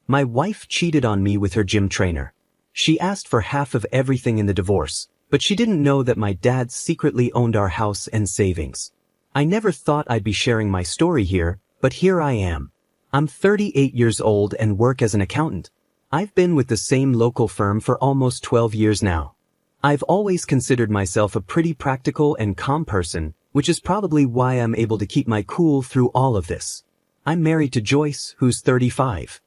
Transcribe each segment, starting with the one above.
My wife cheated on me with her gym trainer. She asked for half of everything in the divorce, but she didn't know that my dad secretly owned our house and savings. I never thought I'd be sharing my story here, but here I am. I'm 38 years old and work as an accountant. I've been with the same local firm for almost 12 years now. I've always considered myself a pretty practical and calm person, which is probably why I'm able to keep my cool through all of this. I'm married to Joyce, who's 35.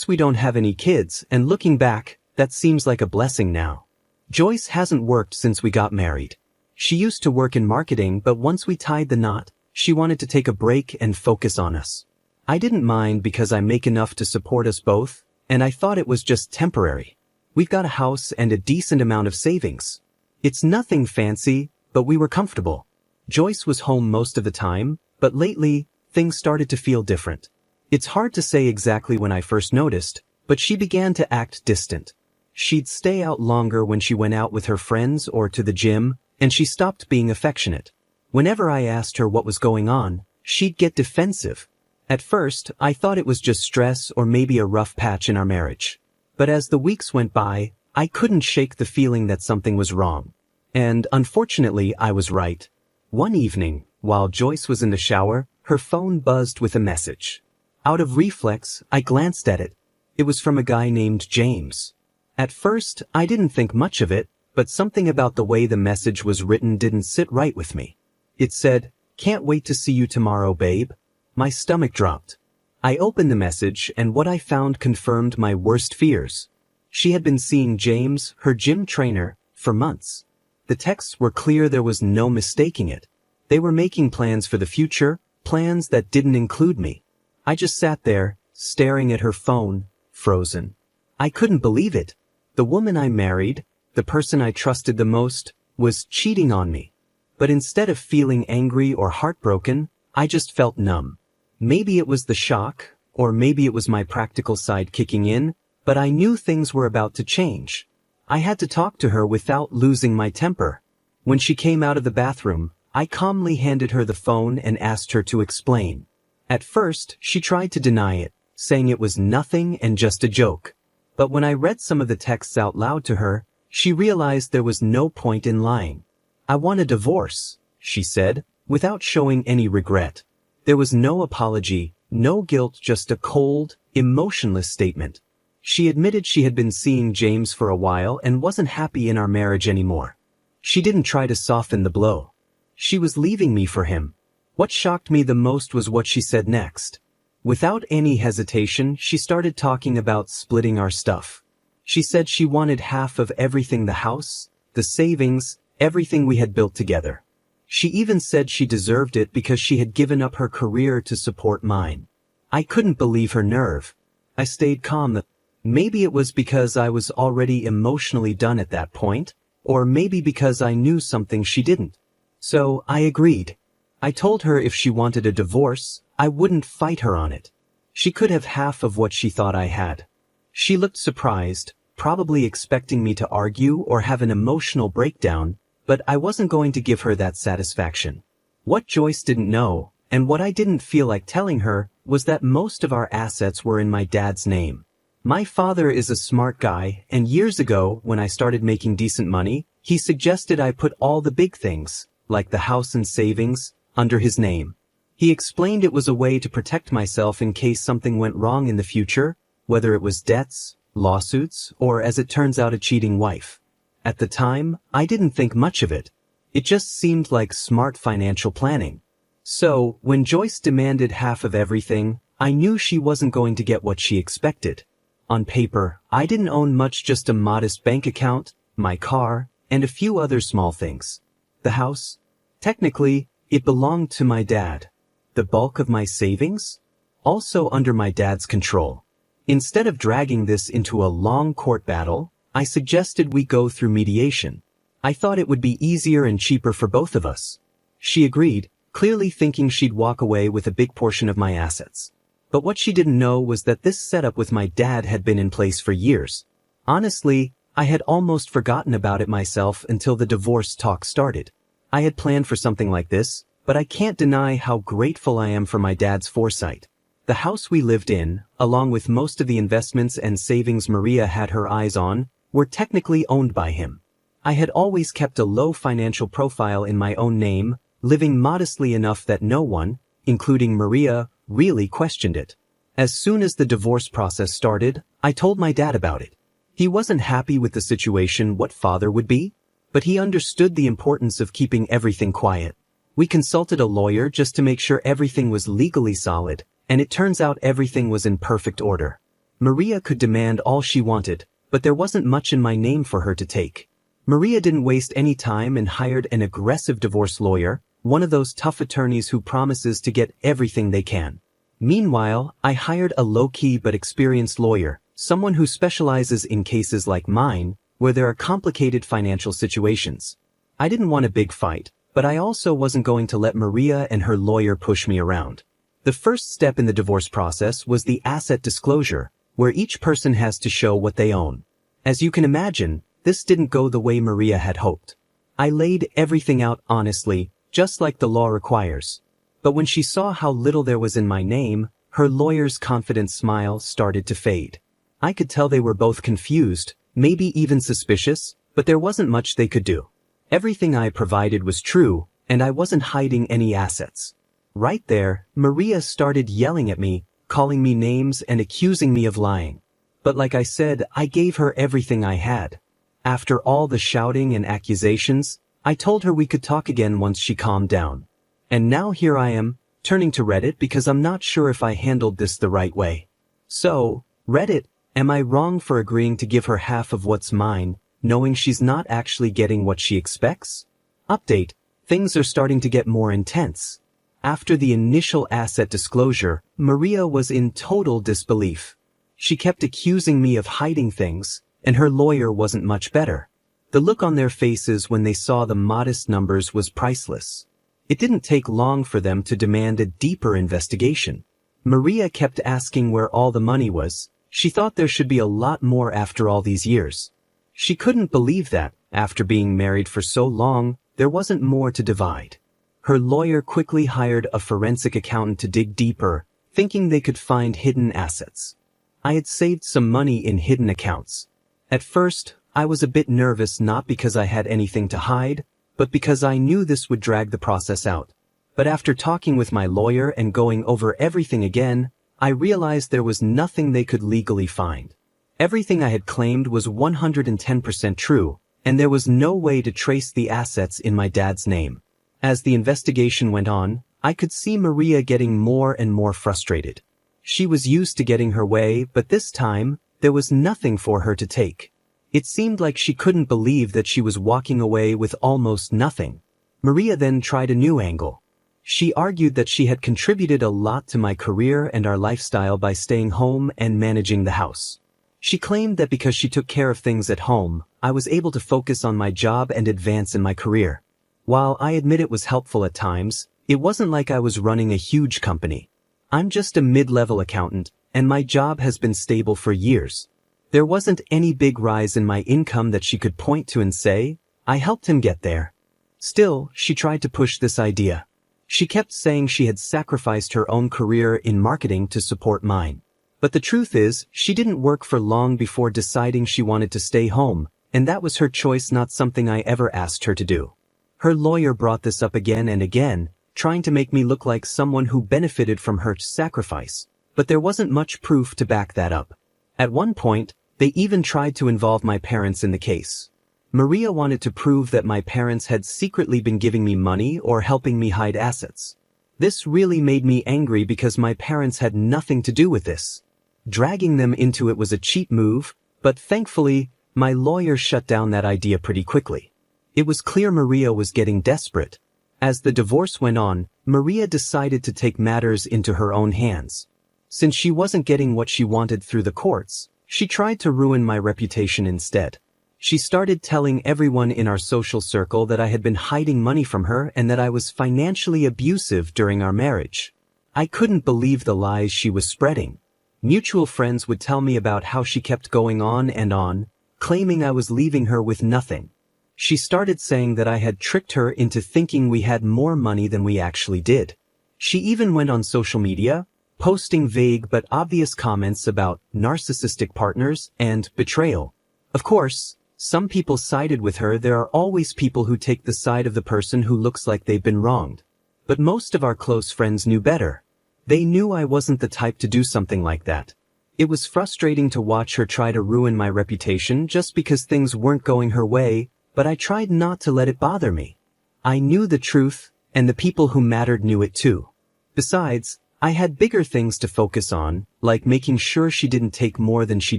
We don't have any kids, and looking back, that seems like a blessing now. Joyce hasn't worked since we got married. She used to work in marketing, but once we tied the knot, she wanted to take a break and focus on us. I didn't mind because I make enough to support us both, and I thought it was just temporary. We've got a house and a decent amount of savings. It's nothing fancy, but we were comfortable. Joyce was home most of the time, but lately, things started to feel different. It's hard to say exactly when I first noticed, but she began to act distant. She'd stay out longer when she went out with her friends or to the gym, and she stopped being affectionate. Whenever I asked her what was going on, she'd get defensive. At first, I thought it was just stress or maybe a rough patch in our marriage. But as the weeks went by, I couldn't shake the feeling that something was wrong. And unfortunately, I was right. One evening, while Joyce was in the shower, her phone buzzed with a message. Out of reflex, I glanced at it. It was from a guy named James. At first, I didn't think much of it, but something about the way the message was written didn't sit right with me. It said, "Can't wait to see you tomorrow, babe." My stomach dropped. I opened the message, and what I found confirmed my worst fears. She had been seeing James, her gym trainer, for months. The texts were clear, there was no mistaking it. They were making plans for the future, plans that didn't include me. I just sat there, staring at her phone, frozen. I couldn't believe it. The woman I married, the person I trusted the most, was cheating on me. But instead of feeling angry or heartbroken, I just felt numb. Maybe it was the shock, or maybe it was my practical side kicking in, but I knew things were about to change. I had to talk to her without losing my temper. When she came out of the bathroom, I calmly handed her the phone and asked her to explain. At first, she tried to deny it, saying it was nothing and just a joke. But when I read some of the texts out loud to her, she realized there was no point in lying. "I want a divorce," she said, without showing any regret. There was no apology, no guilt, just a cold, emotionless statement. She admitted she had been seeing James for a while and wasn't happy in our marriage anymore. She didn't try to soften the blow. She was leaving me for him. What shocked me the most was what she said next. Without any hesitation, she started talking about splitting our stuff. She said she wanted half of everything, the house, the savings, everything we had built together. She even said she deserved it because she had given up her career to support mine. I couldn't believe her nerve. I stayed calm. Maybe it was because I was already emotionally done at that point, or maybe because I knew something she didn't. So I agreed. I told her if she wanted a divorce, I wouldn't fight her on it. She could have half of what she thought I had. She looked surprised, probably expecting me to argue or have an emotional breakdown, but I wasn't going to give her that satisfaction. What Joyce didn't know, and what I didn't feel like telling her, was that most of our assets were in my dad's name. My father is a smart guy, and years ago, when I started making decent money, he suggested I put all the big things, like the house and savings, under his name. He explained it was a way to protect myself in case something went wrong in the future, whether it was debts, lawsuits, or as it turns out, a cheating wife. At the time, I didn't think much of it. It just seemed like smart financial planning. So, when Joyce demanded half of everything, I knew she wasn't going to get what she expected. On paper, I didn't own much, just a modest bank account, my car, and a few other small things. The house? Technically, it belonged to my dad. The bulk of my savings? Also under my dad's control. Instead of dragging this into a long court battle, I suggested we go through mediation. I thought it would be easier and cheaper for both of us. She agreed, clearly thinking she'd walk away with a big portion of my assets. But what she didn't know was that this setup with my dad had been in place for years. Honestly, I had almost forgotten about it myself until the divorce talk started. I had planned for something like this, but I can't deny how grateful I am for my dad's foresight. The house we lived in, along with most of the investments and savings Maria had her eyes on, were technically owned by him. I had always kept a low financial profile in my own name, living modestly enough that no one, including Maria, really questioned it. As soon as the divorce process started, I told my dad about it. He wasn't happy with the situation what father would be, but he understood the importance of keeping everything quiet. We consulted a lawyer just to make sure everything was legally solid, and it turns out everything was in perfect order. Maria could demand all she wanted, but there wasn't much in my name for her to take. Maria didn't waste any time and hired an aggressive divorce lawyer, one of those tough attorneys who promises to get everything they can. Meanwhile, I hired a low-key but experienced lawyer, someone who specializes in cases like mine, where there are complicated financial situations. I didn't want a big fight, but I also wasn't going to let Maria and her lawyer push me around. The first step in the divorce process was the asset disclosure, where each person has to show what they own. As you can imagine, this didn't go the way Maria had hoped. I laid everything out honestly, just like the law requires. But when she saw how little there was in my name, her lawyer's confident smile started to fade. I could tell they were both confused, maybe even suspicious, but there wasn't much they could do. Everything I provided was true, and I wasn't hiding any assets. Right there, Maria started yelling at me, calling me names and accusing me of lying. But like I said, I gave her everything I had. After all the shouting and accusations, I told her we could talk again once she calmed down. And now here I am, turning to Reddit because I'm not sure if I handled this the right way. So, Reddit, am I wrong for agreeing to give her half of what's mine, knowing she's not actually getting what she expects? Update, things are starting to get more intense. After the initial asset disclosure, Maria was in total disbelief. She kept accusing me of hiding things, and her lawyer wasn't much better. The look on their faces when they saw the modest numbers was priceless. It didn't take long for them to demand a deeper investigation. Maria kept asking where all the money was. She thought there should be a lot more after all these years. She couldn't believe that, after being married for so long, there wasn't more to divide. Her lawyer quickly hired a forensic accountant to dig deeper, thinking they could find hidden assets. I had saved some money in hidden accounts. At first, I was a bit nervous not because I had anything to hide, but because I knew this would drag the process out. But after talking with my lawyer and going over everything again, I realized there was nothing they could legally find. Everything I had claimed was 110% true, and there was no way to trace the assets in my dad's name. As the investigation went on, I could see Maria getting more and more frustrated. She was used to getting her way, but this time, there was nothing for her to take. It seemed like she couldn't believe that she was walking away with almost nothing. Maria then tried a new angle. She argued that she had contributed a lot to my career and our lifestyle by staying home and managing the house. She claimed that because she took care of things at home, I was able to focus on my job and advance in my career. While I admit it was helpful at times, it wasn't like I was running a huge company. I'm just a mid-level accountant, and my job has been stable for years. There wasn't any big rise in my income that she could point to and say, I helped him get there. Still, she tried to push this idea. She kept saying she had sacrificed her own career in marketing to support mine. But the truth is, she didn't work for long before deciding she wanted to stay home, and that was her choice, not something I ever asked her to do. Her lawyer brought this up again and again, trying to make me look like someone who benefited from her sacrifice, but there wasn't much proof to back that up. At one point, they even tried to involve my parents in the case. Maria wanted to prove that my parents had secretly been giving me money or helping me hide assets. This really made me angry because my parents had nothing to do with this. Dragging them into it was a cheap move, but thankfully, my lawyer shut down that idea pretty quickly. It was clear Maria was getting desperate. As the divorce went on, Maria decided to take matters into her own hands. Since she wasn't getting what she wanted through the courts, she tried to ruin my reputation instead. She started telling everyone in our social circle that I had been hiding money from her and that I was financially abusive during our marriage. I couldn't believe the lies she was spreading. Mutual friends would tell me about how she kept going on, claiming I was leaving her with nothing. She started saying that I had tricked her into thinking we had more money than we actually did. She even went on social media, posting vague but obvious comments about narcissistic partners and betrayal. Of course, some people sided with her. There are always people who take the side of the person who looks like they've been wronged. But most of our close friends knew better. They knew I wasn't the type to do something like that. It was frustrating to watch her try to ruin my reputation just because things weren't going her way, but I tried not to let it bother me. I knew the truth, and the people who mattered knew it too. Besides, I had bigger things to focus on, like making sure she didn't take more than she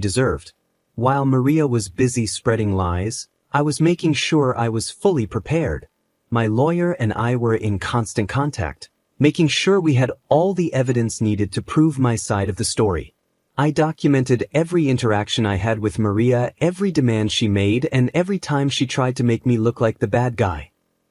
deserved. While Maria was busy spreading lies, I was making sure I was fully prepared. My lawyer and I were in constant contact, making sure we had all the evidence needed to prove my side of the story. I documented every interaction I had with Maria, every demand she made, and every time she tried to make me look like the bad guy.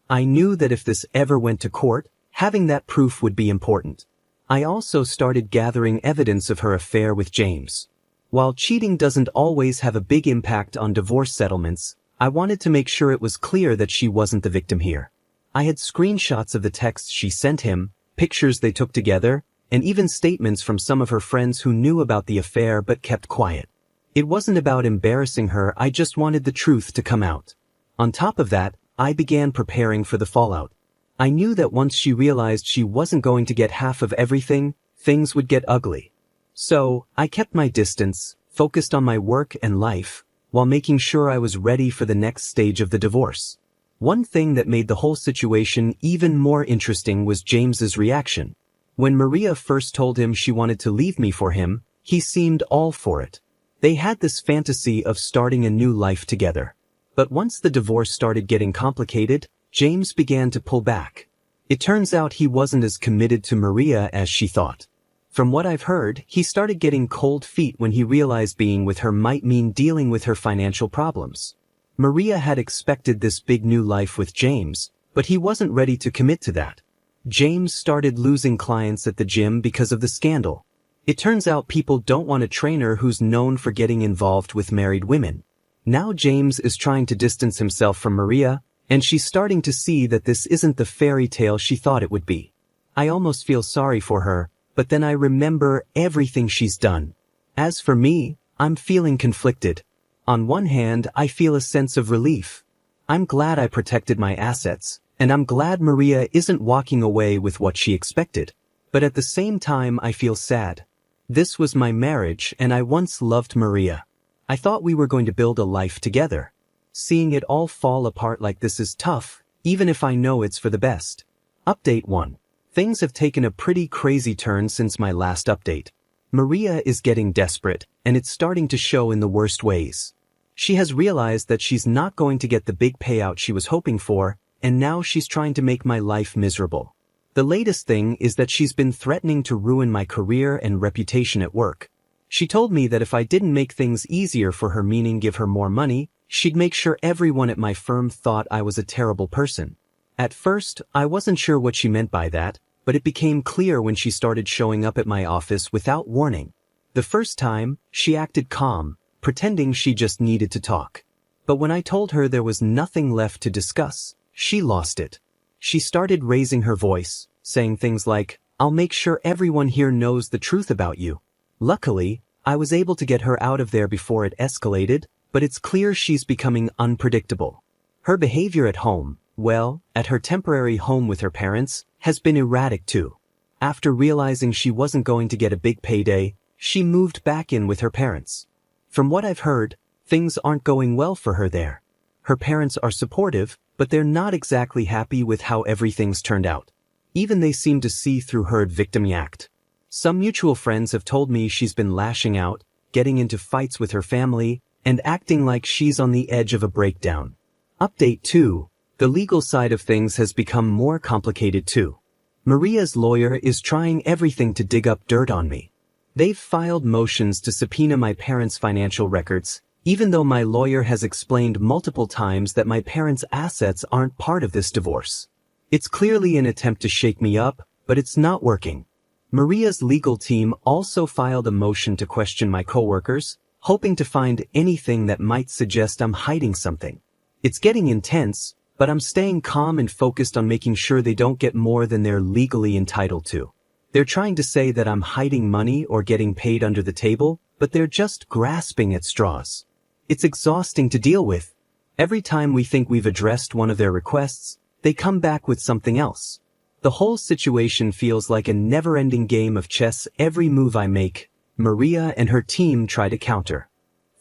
I knew that if this ever went to court, having that proof would be important. I also started gathering evidence of her affair with James. While cheating doesn't always have a big impact on divorce settlements, I wanted to make sure it was clear that she wasn't the victim here. I had screenshots of the texts she sent him, pictures they took together, and even statements from some of her friends who knew about the affair but kept quiet. It wasn't about embarrassing her, I just wanted the truth to come out. On top of that, I began preparing for the fallout. I knew that once she realized she wasn't going to get half of everything, things would get ugly. So, I kept my distance, focused on my work and life, while making sure I was ready for the next stage of the divorce. One thing that made the whole situation even more interesting was James's reaction. When Maria first told him she wanted to leave me for him, he seemed all for it. They had this fantasy of starting a new life together. But once the divorce started getting complicated, James began to pull back. It turns out he wasn't as committed to Maria as she thought. From what I've heard, he started getting cold feet when he realized being with her might mean dealing with her financial problems. Maria had expected this big new life with James, but he wasn't ready to commit to that. James started losing clients at the gym because of the scandal. It turns out people don't want a trainer who's known for getting involved with married women. Now James is trying to distance himself from Maria, and she's starting to see that this isn't the fairy tale she thought it would be. I almost feel sorry for her, but then I remember everything she's done. As for me, I'm feeling conflicted. On one hand, I feel a sense of relief. I'm glad I protected my assets, and I'm glad Maria isn't walking away with what she expected. But at the same time, I feel sad. This was my marriage, and I once loved Maria. I thought we were going to build a life together. Seeing it all fall apart like this is tough, even if I know it's for the best. Update 1. Things have taken a pretty crazy turn since my last update. Maria is getting desperate, and it's starting to show in the worst ways. She has realized that she's not going to get the big payout she was hoping for, and now she's trying to make my life miserable. The latest thing is that she's been threatening to ruin my career and reputation at work. She told me that if I didn't make things easier for her, meaning give her more money, she'd make sure everyone at my firm thought I was a terrible person. At first, I wasn't sure what she meant by that, but it became clear when she started showing up at my office without warning. The first time, she acted calm, pretending she just needed to talk. But when I told her there was nothing left to discuss, she lost it. She started raising her voice, saying things like, "I'll make sure everyone here knows the truth about you." Luckily, I was able to get her out of there before it escalated, but it's clear she's becoming unpredictable. Her behavior at home, well, at her temporary home with her parents, has been erratic too. After realizing she wasn't going to get a big payday, she moved back in with her parents. From what I've heard, things aren't going well for her there. Her parents are supportive, but they're not exactly happy with how everything's turned out. Even they seem to see through her victim act. Some mutual friends have told me she's been lashing out, getting into fights with her family, and acting like she's on the edge of a breakdown. Update 2. The legal side of things has become more complicated too. Maria's lawyer is trying everything to dig up dirt on me. They've filed motions to subpoena my parents' financial records, even though my lawyer has explained multiple times that my parents' assets aren't part of this divorce. It's clearly an attempt to shake me up, but it's not working. Maria's legal team also filed a motion to question my coworkers, hoping to find anything that might suggest I'm hiding something. It's getting intense, but I'm staying calm and focused on making sure they don't get more than they're legally entitled to. They're trying to say that I'm hiding money or getting paid under the table, but they're just grasping at straws. It's exhausting to deal with. Every time we think we've addressed one of their requests, they come back with something else. The whole situation feels like a never-ending game of chess. Every move I make, Maria and her team try to counter.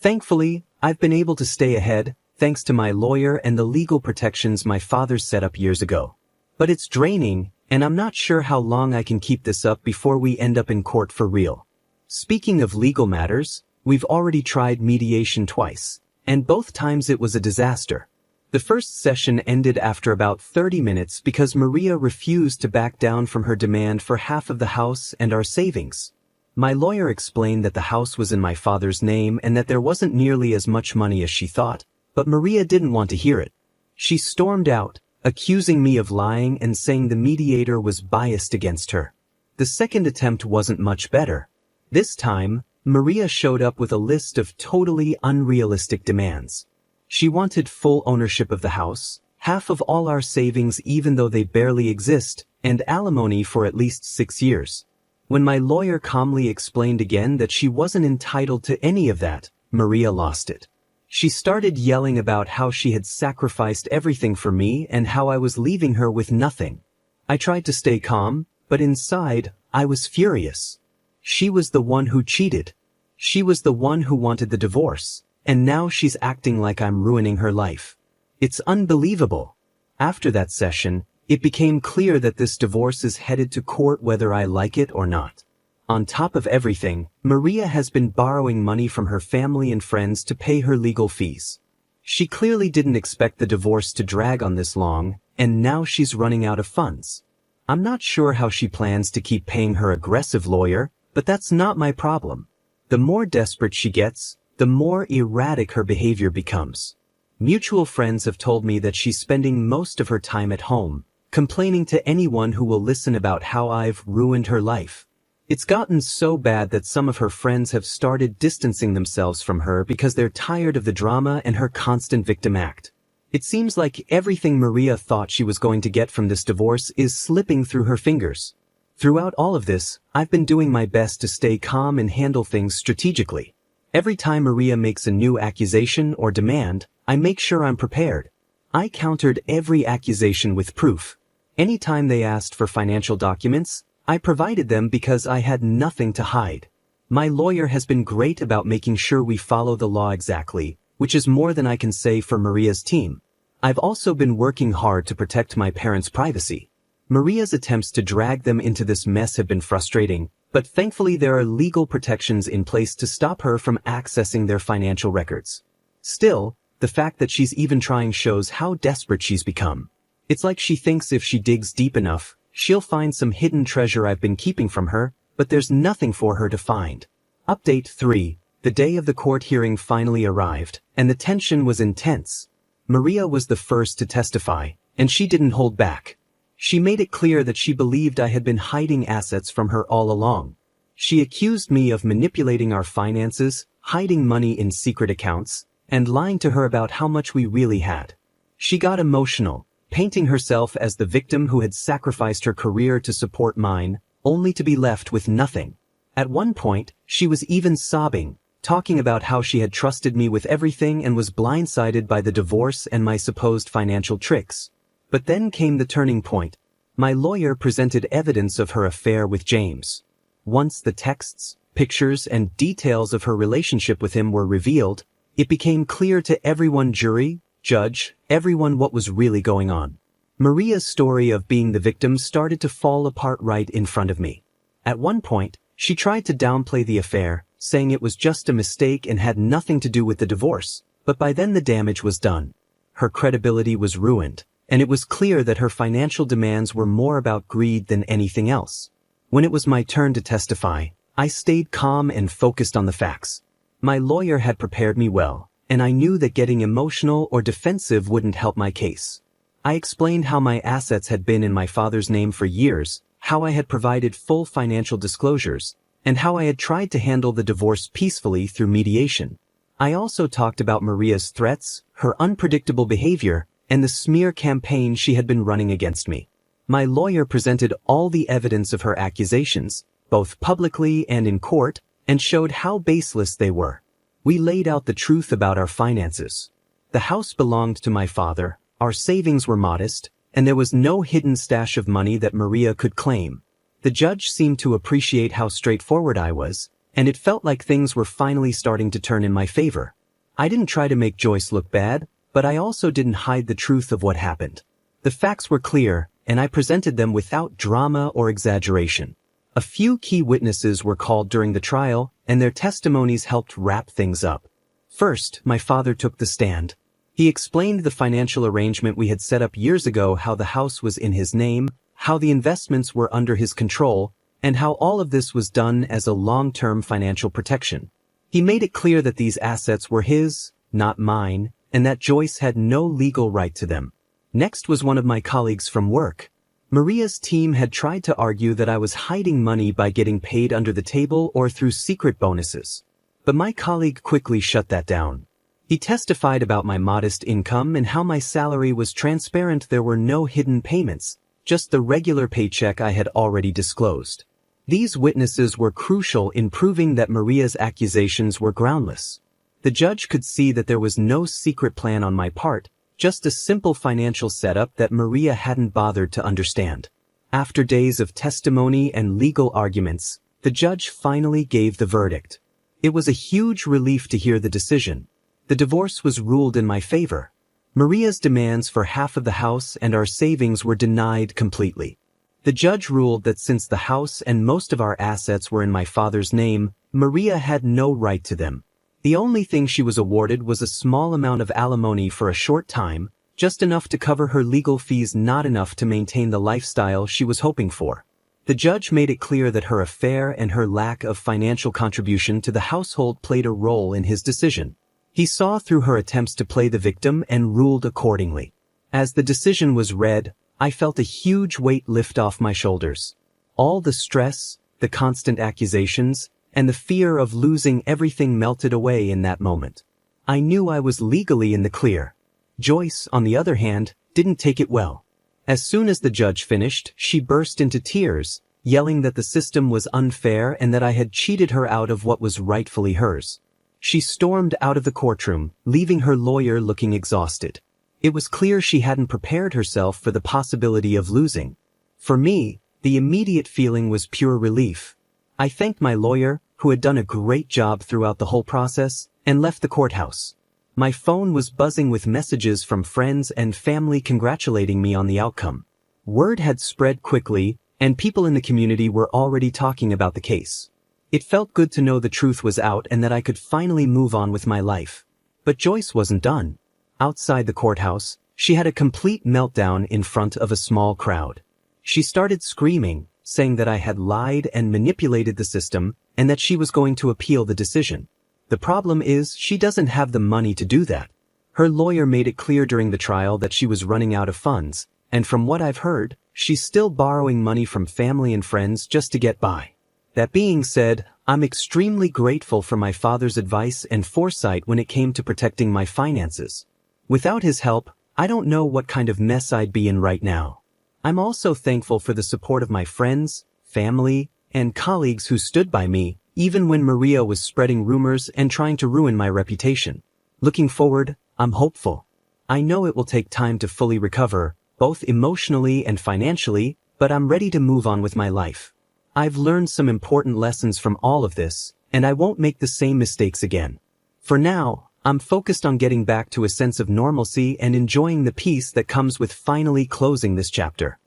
Thankfully, I've been able to stay ahead, thanks to my lawyer and the legal protections my father set up years ago. But it's draining, and I'm not sure how long I can keep this up before we end up in court for real. Speaking of legal matters, we've already tried mediation twice, and both times it was a disaster. The first session ended after about 30 minutes because Maria refused to back down from her demand for half of the house and our savings. My lawyer explained that the house was in my father's name and that there wasn't nearly as much money as she thought, but Maria didn't want to hear it. She stormed out, accusing me of lying and saying the mediator was biased against her. The second attempt wasn't much better. This time, Maria showed up with a list of totally unrealistic demands. She wanted full ownership of the house, half of all our savings even though they barely exist, and alimony for at least 6 years. When my lawyer calmly explained again that she wasn't entitled to any of that, Maria lost it. She started yelling about how she had sacrificed everything for me and how I was leaving her with nothing. I tried to stay calm, but inside, I was furious. She was the one who cheated. She was the one who wanted the divorce. And now she's acting like I'm ruining her life. It's unbelievable. After that session, it became clear that this divorce is headed to court whether I like it or not. On top of everything, Maria has been borrowing money from her family and friends to pay her legal fees. She clearly didn't expect the divorce to drag on this long, and now she's running out of funds. I'm not sure how she plans to keep paying her aggressive lawyer, but that's not my problem. The more desperate she gets, the more erratic her behavior becomes. Mutual friends have told me that she's spending most of her time at home, complaining to anyone who will listen about how I've ruined her life. It's gotten so bad that some of her friends have started distancing themselves from her because they're tired of the drama and her constant victim act. It seems like everything Maria thought she was going to get from this divorce is slipping through her fingers. Throughout all of this, I've been doing my best to stay calm and handle things strategically. Every time Maria makes a new accusation or demand, I make sure I'm prepared. I countered every accusation with proof. Anytime they asked for financial documents, I provided them because I had nothing to hide. My lawyer has been great about making sure we follow the law exactly, which is more than I can say for Maria's team. I've also been working hard to protect my parents' privacy. Maria's attempts to drag them into this mess have been frustrating, but thankfully there are legal protections in place to stop her from accessing their financial records. Still, the fact that she's even trying shows how desperate she's become. It's like she thinks if she digs deep enough, she'll find some hidden treasure I've been keeping from her, but there's nothing for her to find. Update 3. The day of the court hearing finally arrived, and the tension was intense. Maria was the first to testify, and she didn't hold back. She made it clear that she believed I had been hiding assets from her all along. She accused me of manipulating our finances, hiding money in secret accounts, and lying to her about how much we really had. She got emotional, painting herself as the victim who had sacrificed her career to support mine, only to be left with nothing. At one point, she was even sobbing, talking about how she had trusted me with everything and was blindsided by the divorce and my supposed financial tricks. But then came the turning point. My lawyer presented evidence of her affair with James. Once the texts, pictures, and details of her relationship with him were revealed, it became clear to everyone, jury, judge, everyone, what was really going on. Maria's story of being the victim started to fall apart right in front of me. At one point, she tried to downplay the affair, saying it was just a mistake and had nothing to do with the divorce, but by then the damage was done. Her credibility was ruined, and it was clear that her financial demands were more about greed than anything else. When it was my turn to testify, I stayed calm and focused on the facts. My lawyer had prepared me well, and I knew that getting emotional or defensive wouldn't help my case. I explained how my assets had been in my father's name for years, how I had provided full financial disclosures, and how I had tried to handle the divorce peacefully through mediation. I also talked about Maria's threats, her unpredictable behavior, and the smear campaign she had been running against me. My lawyer presented all the evidence of her accusations, both publicly and in court, and showed how baseless they were. We laid out the truth about our finances. The house belonged to my father, our savings were modest, and there was no hidden stash of money that Maria could claim. The judge seemed to appreciate how straightforward I was, and it felt like things were finally starting to turn in my favor. I didn't try to make Joyce look bad, but I also didn't hide the truth of what happened. The facts were clear, and I presented them without drama or exaggeration. A few key witnesses were called during the trial, and their testimonies helped wrap things up. First, my father took the stand. He explained the financial arrangement we had set up years ago, how the house was in his name, how the investments were under his control, and how all of this was done as a long-term financial protection. He made it clear that these assets were his, not mine, and that Joyce had no legal right to them. Next was one of my colleagues from work. Maria's team had tried to argue that I was hiding money by getting paid under the table or through secret bonuses. But my colleague quickly shut that down. He testified about my modest income and how my salary was transparent. There were no hidden payments, just the regular paycheck I had already disclosed. These witnesses were crucial in proving that Maria's accusations were groundless. The judge could see that there was no secret plan on my part, just a simple financial setup that Maria hadn't bothered to understand. After days of testimony and legal arguments, the judge finally gave the verdict. It was a huge relief to hear the decision. The divorce was ruled in my favor. Maria's demands for half of the house and our savings were denied completely. The judge ruled that since the house and most of our assets were in my father's name, Maria had no right to them. The only thing she was awarded was a small amount of alimony for a short time, just enough to cover her legal fees, not enough to maintain the lifestyle she was hoping for. The judge made it clear that her affair and her lack of financial contribution to the household played a role in his decision. He saw through her attempts to play the victim and ruled accordingly. As the decision was read, I felt a huge weight lift off my shoulders. All the stress, the constant accusations, and the fear of losing everything melted away in that moment. I knew I was legally in the clear. Joyce, on the other hand, didn't take it well. As soon as the judge finished, she burst into tears, yelling that the system was unfair and that I had cheated her out of what was rightfully hers. She stormed out of the courtroom, leaving her lawyer looking exhausted. It was clear she hadn't prepared herself for the possibility of losing. For me, the immediate feeling was pure relief. I thanked my lawyer, who had done a great job throughout the whole process, and left the courthouse. My phone was buzzing with messages from friends and family congratulating me on the outcome. Word had spread quickly, and people in the community were already talking about the case. It felt good to know the truth was out and that I could finally move on with my life. But Joyce wasn't done. Outside the courthouse, she had a complete meltdown in front of a small crowd. She started screaming, saying that I had lied and manipulated the system, and that she was going to appeal the decision. The problem is, she doesn't have the money to do that. Her lawyer made it clear during the trial that she was running out of funds, and from what I've heard, she's still borrowing money from family and friends just to get by. That being said, I'm extremely grateful for my father's advice and foresight when it came to protecting my finances. Without his help, I don't know what kind of mess I'd be in right now. I'm also thankful for the support of my friends, family, and colleagues who stood by me, even when Maria was spreading rumors and trying to ruin my reputation. Looking forward, I'm hopeful. I know it will take time to fully recover, both emotionally and financially, but I'm ready to move on with my life. I've learned some important lessons from all of this, and I won't make the same mistakes again. For now, I'm focused on getting back to a sense of normalcy and enjoying the peace that comes with finally closing this chapter.